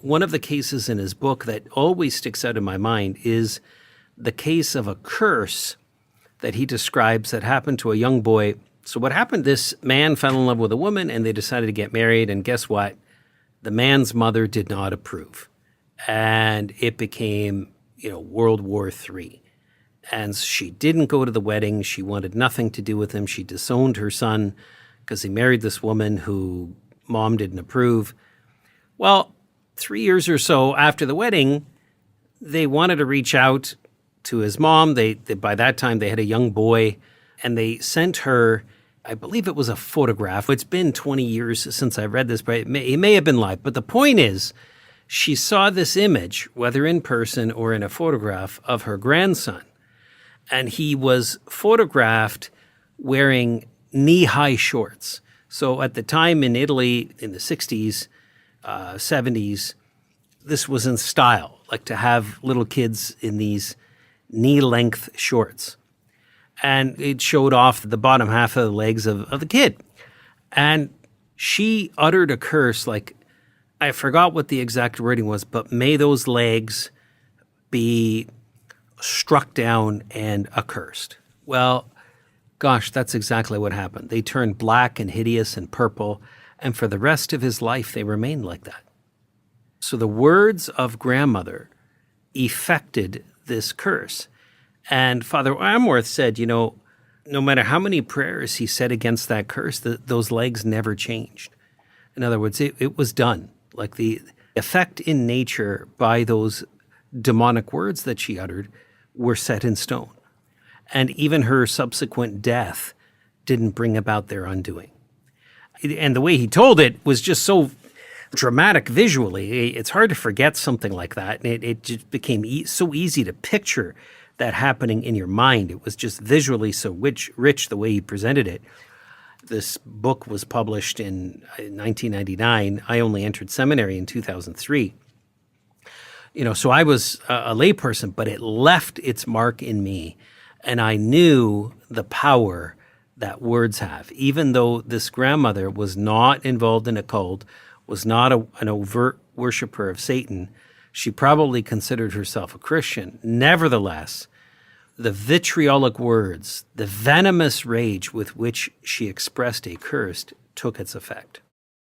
One of the cases in his book that always sticks out in my mind is the case of a curse that he describes that happened to a young boy. So what happened, this man fell in love with a woman and they decided to get married. And guess what? The man's mother did not approve. And it became, World War III. And she didn't go to the wedding. She wanted nothing to do with him. She disowned her son because he married this woman who mom didn't approve. Well, 3 years or so after the wedding, they wanted to reach out to his mom. They by that time, they had a young boy, and they sent her, I believe it was a photograph. It's been 20 years since I read this, but it may have been live. But the point is, she saw this image, whether in person or in a photograph, of her grandson. And he was photographed wearing knee-high shorts. So at the time in Italy, in the 60s, 70s, this was in style, like to have little kids in these knee-length shorts. And it showed off the bottom half of the legs of the kid. And she uttered a curse, like, I forgot what the exact wording was, but may those legs be struck down and accursed. Well, gosh, that's exactly what happened. They turned black and hideous and purple, and for the rest of his life, they remained like that. So the words of grandmother effected this curse. And Father Amorth said, no matter how many prayers he said against that curse, those legs never changed. In other words, it was done. Like the effect in nature by those demonic words that she uttered were set in stone. And even her subsequent death didn't bring about their undoing. And the way he told it was just so dramatic visually. It's hard to forget something like that. And it just became so easy to picture that happening in your mind. It was just visually so rich the way he presented it. This book was published in 1999. I only entered seminary in 2003. So I was a layperson, but it left its mark in me. And I knew the power that words have. Even though this grandmother was not involved in a cult, was not an overt worshiper of Satan, she probably considered herself a Christian. Nevertheless, the vitriolic words, the venomous rage with which she expressed a curse took its effect.